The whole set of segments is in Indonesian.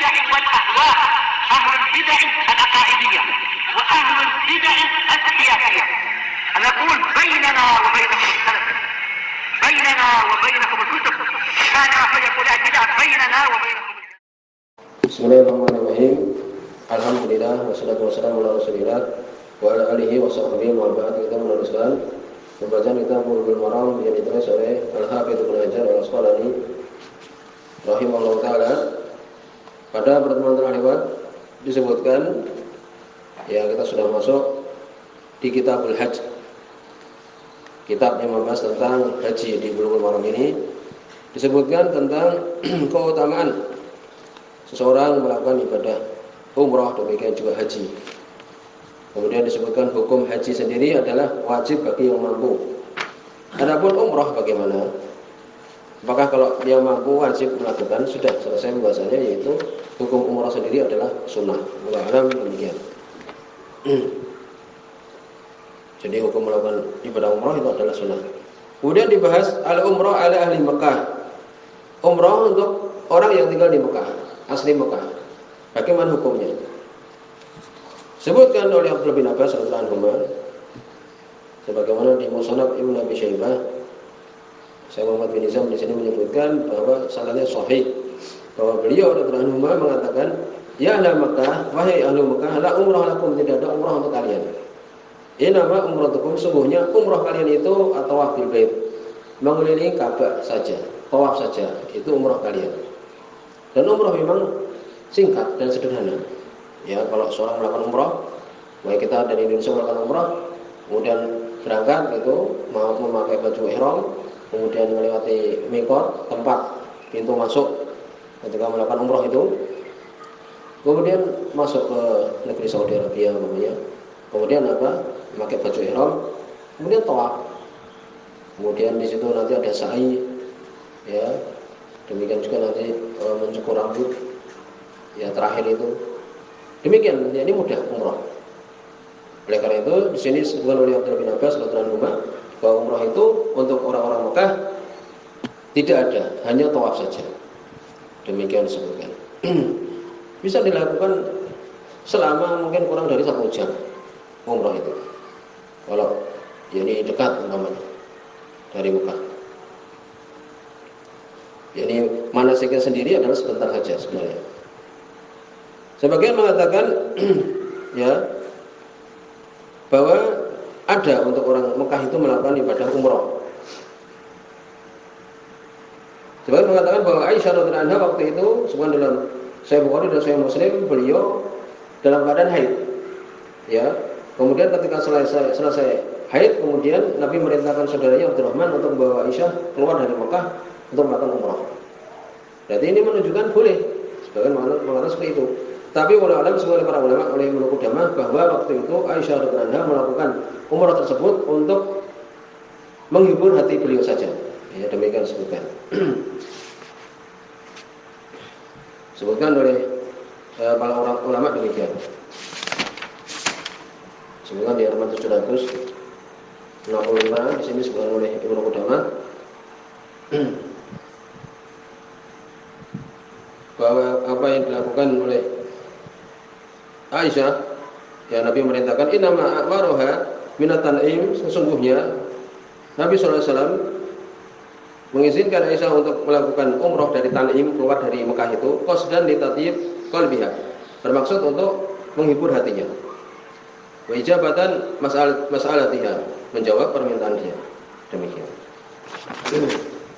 البدع والأهواء، أهل البدع العقائدية وأهل البدع السياسية. نقول بيننا وبينكم السلف، بيننا وبينكم الكتب، كان فيقول البدع بيننا وبينكم. Bismillahirrahmanirrahim. Alhamdulillah wassalatu wassalamu ala Rasulillah wa ala alihi wa sahbihi wa ba'd. Kita meneruskan pembacaan kitab Bulughul Maram yang ditulis oleh Al-Hafidz Ibnu Hajar Al-Asqalani rahimahullah taala. Pada pertemuan terakhir disebutkan ya kita sudah masuk di Kitabul Hajj. Kitab yang membahas tentang haji di Bulughul Maram ini disebutkan tentang keutamaan seseorang melakukan ibadah umrah, demikian juga haji. Kemudian disebutkan hukum haji sendiri adalah wajib bagi yang mampu. Adapun umrah bagaimana? Apakah kalau dia mampu wajib melakukan? Sudah selesai pembahasannya, yaitu hukum umrah sendiri adalah sunnah. Wallahu a'lam demikian. Jadi hukum melakukan ibadah umrah itu adalah sunnah. Kemudian dibahas al-umrah ala ahli Mekah. Umrah untuk orang yang tinggal di Mekah, asli Mekah. Bagaimana hukumnya? Sebutkan oleh Abdullah bin Abbas radhiyallahu anhu, sebagaimana di Musnad Ibnu Abi Syaibah, Syekh Muhammad bin Izam di sini menyebutkan bahwa sanadnya sahih, bahwa beliau radhiyallahu anhu mengatakan, ya ahli Mekah, wahai ahli Mekah, la umrah lakum, tidak ada umrah untuk kalian. Inama umratukum, sungguhnya umrah kalian itu at-tawaf bil bait, mengelilingi Ka'bah saja, tawaf saja, itu umrah kalian. Dan umrah memang singkat dan sederhana. Ya, kalau seorang melakukan umrah, baik kita dari Indonesia melakukan umrah, kemudian berangkat itu mau memakai baju ihram, kemudian melewati miqat, tempat pintu masuk ketika melakukan umrah itu, kemudian masuk ke negeri Saudi Arabia namanya. Kemudian apa? Memakai baju ihram, kemudian tawaf. Kemudian di situ nanti ada sa'i, ya. Demikian juga nanti mencukur rambut, ya terakhir itu. Demikian, ini mudah umrah. Oleh karena itu, di sini disebutkan oleh Abdullah bin Abbas radhiyallahu anhu bahwa umrah itu untuk orang-orang Mekah tidak ada, hanya tawaf saja. Demikian disebutkan. Bisa dilakukan selama mungkin kurang dari 1 jam umrah itu. Kalau ini dekat umpamanya dari Mekah. Jadi manasiknya sendiri adalah sebentar saja sebenarnya. Sebagian mengatakan ya bahwa ada untuk orang Mekah itu melakukan ibadah umrah. Sebagian mengatakan bahwa Aisyah radhiyallahu anha waktu itu sebenarnya dalam Sahih Bukhari dan Sahih Muslim, beliau dalam keadaan haid. Ya. Kemudian ketika selesai haid, kemudian Nabi merintahkan saudaranya Abdurrahman untuk membawa Aisyah keluar dari Mekah untuk melakukan umrah. Jadi ini menunjukkan boleh, sebagian mengatakan seperti itu. Tapi ulama semua para ulama oleh Ibnu Qudamah bahwa waktu itu Aisyah radhiyallahu anha melakukan umrah tersebut untuk menghibur hati beliau saja. Ya, demikian disebutkan. Sebutkan oleh para ulama demikian. Sebutkan di halaman 765 di sini disebutkan oleh Ibnu Qudamah bahwa apa yang dilakukan oleh Aisyah, ya Nabi merintahkan inama a'maruha minat tan'im, sesungguhnya Nabi SAW mengizinkan Aisyah untuk melakukan umrah dari Tan'im, keluar dari Mekah itu qasdan li tatyib qalbiha, bermaksud untuk menghibur hatinya, wa ijabatan mas'alatiha, menjawab permintaan dia. Demikian.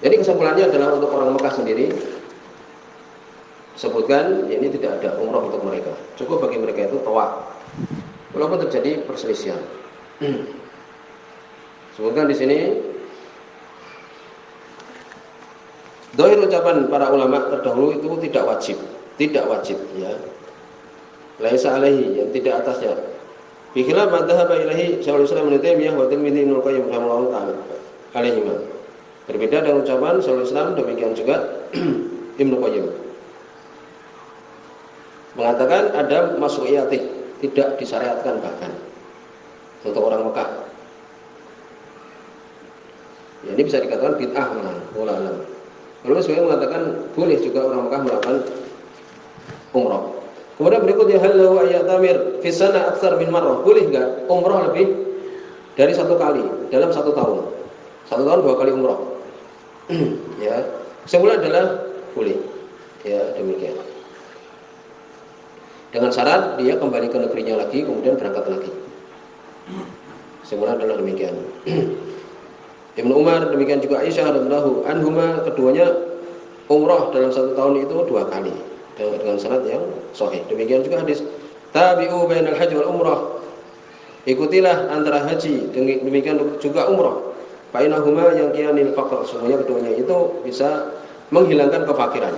Jadi kesimpulannya adalah untuk orang Mekah sendiri, sebutkan ini tidak ada umrah untuk mereka. Cukup bagi mereka itu tawaf. Walaupun terjadi perselisihan. Sebutkan di sini dohir ucapan para ulama terdahulu itu tidak wajib ya. Laisa alaihi, yang tidak atasnya. Bi khilaf ma dhahaba ilaihi Syaikhul Islam Ibnu Taimiyah wa Tirmidzi Ibnu Qayyim rahimahullahu ta'ala alaihima. Berbeda dengan ucapan Syaikhul Islam, demikian juga Ibnu Qayyim. Mengatakan ada masru'iyati, tidak disyariatkan bahkan untuk orang Mekah. Ya, ini bisa dikatakan bid'ah malah, wallahu a'lam. Lalu sebagian mengatakan boleh juga orang Mekah melakukan umrah. Kemudian berikutnya hal lahu ayatamir fi sana aktsar min marrah. Boleh enggak umrah lebih dari 1 kali dalam 1 tahun? 1 tahun 2 kali umrah. Ya. Semula adalah boleh. Ya, demikian. Dengan syarat dia kembali ke negerinya lagi kemudian berangkat lagi. Semula adalah demikian. Ibnu Umar demikian juga Aisyah radhiyallahu anhuma keduanya umrah dalam 1 tahun itu 2 kali dengan syarat yang sahih. Demikian juga hadis tabi'u bainal haji wal umrah. Ikutilah antara haji demikian juga umrah. Fa innahuma yanqiyanil faqr. Semuanya keduanya itu bisa menghilangkan kefakiran.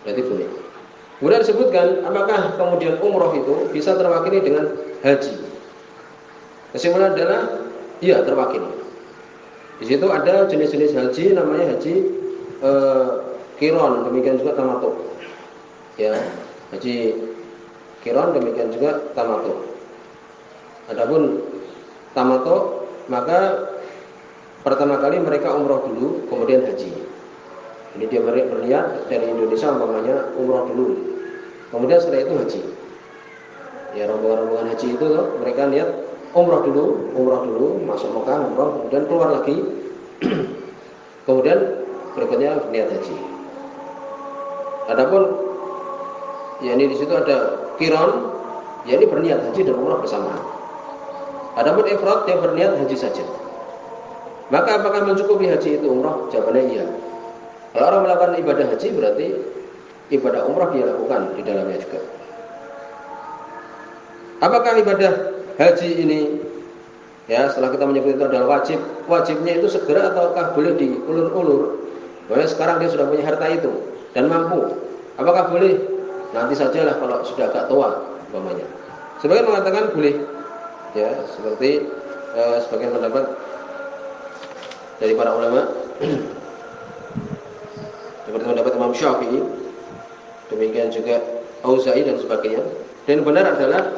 Berarti boleh. Kemudian disebutkan apakah kemudian umrah itu bisa terwakili dengan haji? Kesimpulan adalah iya terwakili. Di situ ada jenis-jenis haji namanya haji qiron, demikian juga tamattu. Ya, haji qiron demikian juga tamattu. Adapun tamattu maka pertama kali mereka umrah dulu kemudian haji. Jadi dia berniat dari Indonesia umpamanya umrah dulu. Kemudian setelah itu haji. Ya, rombongan-rombongan haji itu mereka niat umrah dulu, masuk Mekah, umrah, kemudian keluar lagi. Kemudian berikutnya niat haji. Adapun ya ini di situ ada qiron, ya ini berniat haji dan umrah bersamaan. Adapun ifrad yang berniat haji saja. Maka apakah mencukupi haji itu umrah? Jawabannya iya. Kalau orang melakukan ibadah haji berarti ibadah umrah dia lakukan di dalamnya juga. Apakah ibadah haji ini ya setelah kita menyebut itu adalah wajib, wajibnya itu segera ataukah boleh diulur-ulur? Bahwa sekarang dia sudah punya harta itu dan mampu. Apakah boleh? Nanti sajalah kalau sudah agak tua umpamanya. Sebagian mengatakan boleh. Ya, seperti sebagian pendapat dari para ulama seperti pendapat Imam Syafi'i, demikian juga Auza'i dan sebagainya. Dan benar adalah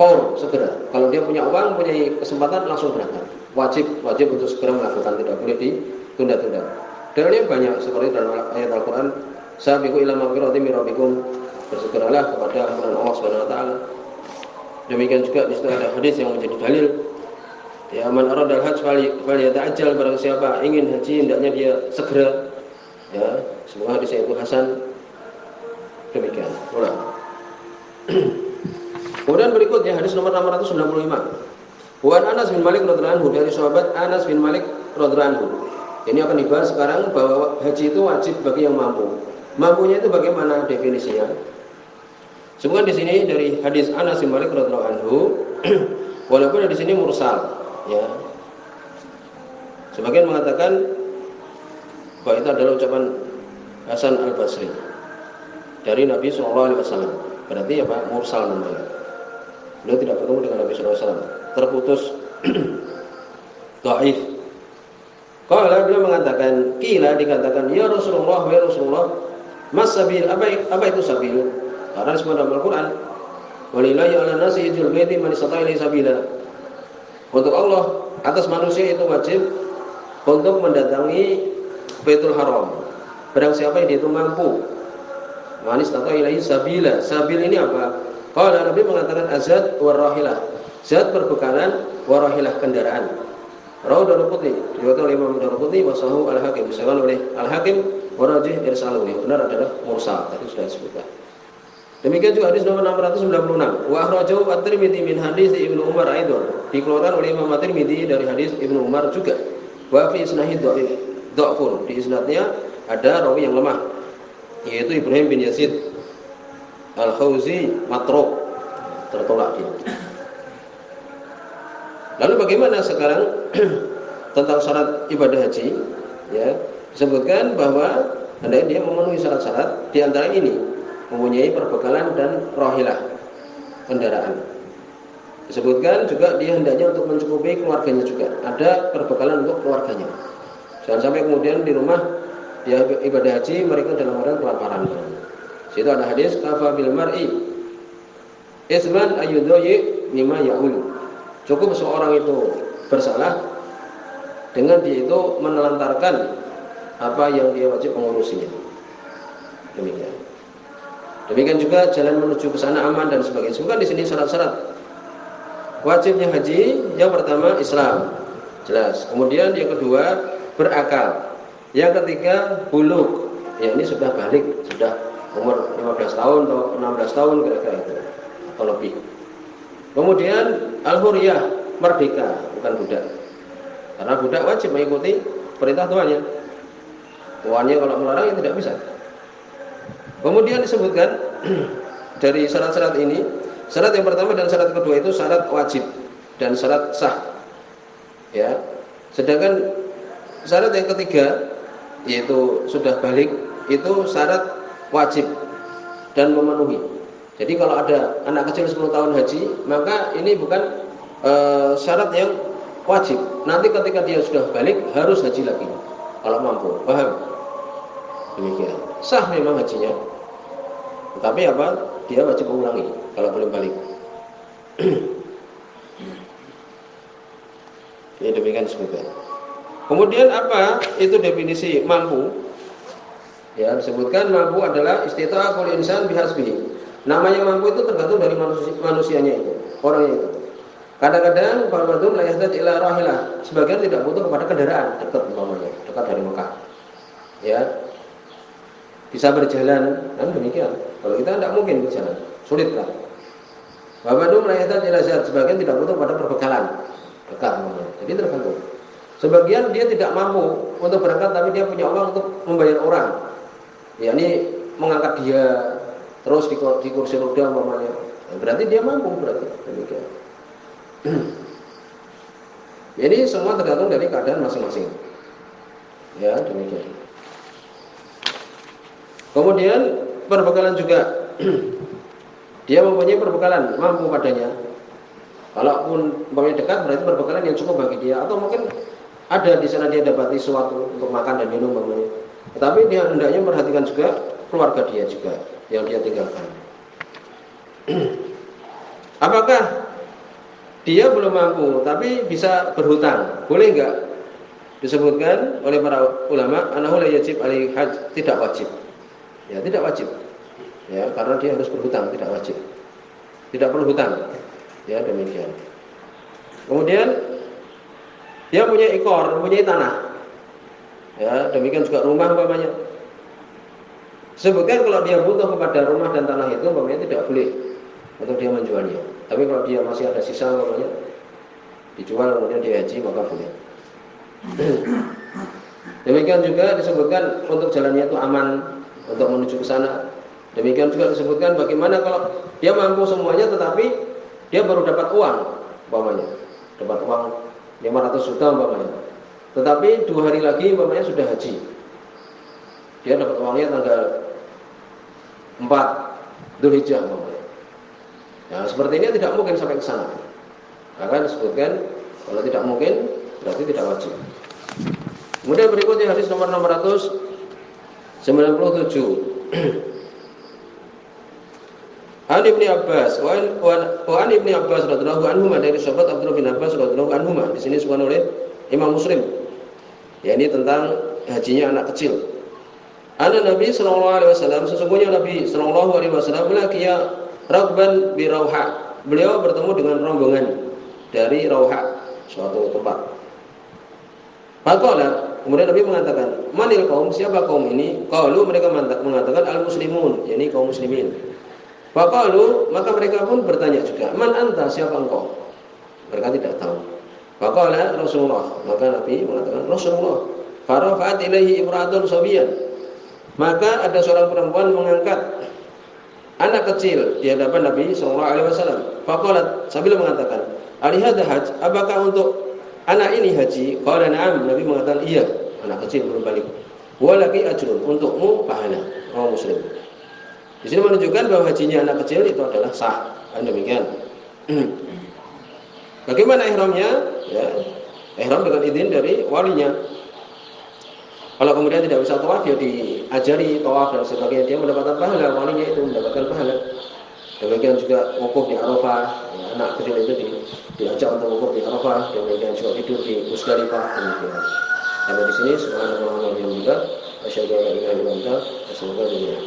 faur segera. Kalau dia punya uang, punya kesempatan langsung berangkat. Wajib untuk segera melakukan, tidak boleh ditunda-tunda. Dalilnya banyak seperti dalam ayat Al-Qur'an, sabiqu ila maghfiratin min rabbikum, bersegeralah kepada ampunan Allah Subhanahu wa taala. Demikian juga di situ ada hadis yang menjadi dalil. Ya, man aradal hajj falyata'ajjal, barang siapa ingin haji hendaknya dia segera. Ya, semua hadis itu hasan. Demikian. Ulang. Kemudian berikutnya hadis nomor 695. Wa Anas bin Malik radhiyallahu anhu, dari sahabat Anas bin Malik radhiyallahu anhu. Ini akan dibahas sekarang bahwa haji itu wajib bagi yang mampu. Mampunya itu bagaimana definisinya? Semoga di sini dari hadis Anas bin Malik radhiyallahu anhu, walaupun di sini mursal, ya. Sebagian mengatakan bahwa itu adalah ucapan Hasan Al-Basri dari Nabi SAW. Berarti apa? Mursal namanya. Beliau tidak bertemu dengan Nabi SAW, terputus dhaif. Kalau beliau mengatakan, dikatakan, ya Rasulullah, ya Rasulullah, mas sabil, apa itu sabil? Karena semua dalam Al-Quran, walillahi ala nasi hijjul baiti man istata'a ilaihi sabila. Untuk Allah atas manusia itu wajib untuk mendatangi Baitul Haram. Barang siapa yang dia itu mampu, man istata'a ilaihi sabila. Sabil ini apa? Kalau Nabi mengatakan azad warahilah, zat perbekalan, warahilah kendaraan. Rawu Daruqutni, diriwayatkan oleh Imam Daruqutni, wasahu al-Hakim, disebutkan oleh al-Hakim, warajih irsaluhu. Yang benar adalah mursal, tadi sudah disebutkan. Demikian juga hadis nomor 696. Wa akhrajahu at-Tirmidzi min hadis Ibnu Umar aidan. Dikeluarkan oleh Imam At-Tirmidzi dari hadis Ibnu Umar juga. Wa fi isnadih dha'fun. Di isnadnya ada rawi yang lemah, yaitu Ibrahim bin Yazid Al-Khawzi matruk, tertolak dia. Lalu bagaimana sekarang tentang syarat ibadah haji? Ya, disebutkan bahwa hendaknya dia memenuhi syarat-syarat, di antara ini mempunyai perbekalan dan rahilah, kendaraan. Disebutkan juga dia hendaknya untuk mencukupi keluarganya juga, ada perbekalan untuk keluarganya. Jangan sampai kemudian di rumah dia ibadah haji mereka dalam keadaan kelaparan. Situ ada hadis kafa bil mar'i isman ayyudhi mimma ya'ul. Cukup seorang itu bersalah dengan dia itu menelantarkan apa yang dia wajib mengurusinya. Demikian. Demikian juga jalan menuju ke sana aman dan sebagainya. Bukan di sini syarat-syarat. Wajibnya haji yang pertama Islam, jelas. Kemudian yang kedua berakal. Yang ketiga bulugh. Ya ini sudah balik, sudah umur 15 tahun atau 16 tahun kira-kira itu atau lebih. Kemudian al-huriyah, merdeka, bukan budak. Karena budak wajib mengikuti perintah tuannya. Tuannya kalau melarang ya tidak bisa. Kemudian disebutkan dari syarat-syarat ini, syarat yang pertama dan syarat kedua itu syarat wajib dan syarat sah. Ya. Sedangkan syarat yang ketiga yaitu sudah balik itu syarat wajib dan memenuhi. Jadi kalau ada anak kecil 10 tahun haji, maka ini bukan syarat yang wajib. Nanti ketika dia sudah balik harus haji lagi kalau mampu. Paham? Demikian. Sah memang hajinya. Tetapi apa? Dia wajib mengulangi kalau belum balik. Ini demikian sebutkan. Kemudian apa itu definisi mampu? Ya, disebutkan mampu adalah istita'ah kulli insan bihasbihi. Namanya mampu itu tergantung dari manusianya itu, orangnya itu. Kadang-kadang ba'dhum la yahtaj ila rahilah, sebagian tidak butuh kepada kendaraan dekat umpamanya, dekat dari Mekah. Ya. Bisa berjalan, kan demikian. Kalau kita tidak mungkin berjalan, sulit kan. Ba'dhum la yahtaj ila zat, sebagian tidak butuh pada perbekalan dekat umpamanya. Jadi tergantung. Sebagian dia tidak mampu untuk berangkat tapi dia punya uang untuk membayar orang. Ya ini mengangkat dia terus di kursi roda umpamanya. Berarti dia mampu berarti. Demikian. Jadi semua tergantung dari keadaan masing-masing. Ya, demikian. Kemudian perbekalan juga. Dia mempunyai perbekalan, mampu padanya. Kalaupun umpamanya dekat berarti perbekalan yang cukup bagi dia atau mungkin ada di sana dia dapati sesuatu untuk makan dan minum umpamanya. Tetapi dia hendaknya memperhatikan juga keluarga dia juga yang dia tinggalkan. Apakah dia belum mampu tapi bisa berhutang? Boleh enggak? Disebutkan oleh para ulama, annahu la yajib alaihi hajj, tidak wajib. Ya, tidak wajib. Ya, karena dia harus berhutang, tidak wajib. Tidak perlu hutang. Ya, demikian. Kemudian dia punya ikor, punya tanah. Ya, demikian juga rumah umpamanya. Sebutkan kalau dia butuh kepada rumah dan tanah itu umpamanya tidak boleh untuk dia menjualnya. Tapi kalau dia masih ada sisa umpamanya dijual kemudian dia haji maka boleh. Demikian juga disebutkan untuk jalannya itu aman untuk menuju ke sana. Demikian juga disebutkan bagaimana kalau dia mampu semuanya tetapi dia baru dapat uang umpamanya. Dapat uang 500 juta umpamanya. Tetapi 2 hari lagi umpamanya sudah haji. Dia dapat uangnya tanggal 4 Dzulhijjah umpamanya. Nah, seperti ini tidak mungkin sampai ke sana. Maka disebutkan kalau tidak mungkin berarti tidak wajib. Kemudian berikutnya hadis nomor 697. An Ibnu Abbas wa an Ibnu Abbas radhiyallahu anhu dari sahabat Abdullah bin Abbas radhiyallahu anhu. Di sini disebutkan oleh Imam Muslim. Ya, ini tentang hajinya anak kecil. Ana Nabi sallallahu alaihi wasallam, sesungguhnya Nabi sallallahu alaihi wasallam laqiya Raqban bi Rauha. Beliau bertemu dengan rombongan dari Rauha, suatu tempat. Faqala, kemudian Nabi mengatakan, "Manil qaum? Siapa kaum ini?" Qalu, mereka mengatakan al-muslimun, yakni kaum muslimin. Faqalu, maka mereka pun bertanya juga, "Man anta? Siapa engkau?" Mereka tidak tahu. Faqala Rasulullah, maka Nabi mengatakan Rasulullah. Farafa'at ilaihi imra'atun sabiyan. Maka ada seorang perempuan mengangkat anak kecil di hadapan Nabi sallallahu alaihi wasallam. Faqalat, sambil mengatakan, "Alihada haj? Apakah untuk anak ini haji?" Qala na'am. Nabi mengatakan, "Iya, anak kecil belum balik." Walaki ajrun, untukmu pahala. Orang Muslim. Di sini menunjukkan bahwa hajinya anak kecil itu adalah sah. Demikian. Bagaimana ihramnya? Ya, ihram dengan izin dari walinya. Kalau kemudian tidak bisa tawaf, ya diajari tawaf dan sebagainya, dia mendapatkan pahala, walinya itu mendapatkan pahala. Demikian juga wukuf di Arafah, ya, anak kecil itu diajak untuk wukuf di Arafah, demikian juga tidur di Musdalifah, demikian. Sampai di sini subhanallah wa bihamdihi, asyhadu an la ilaha illa anta, astaghfiruka wa atubu ilaik.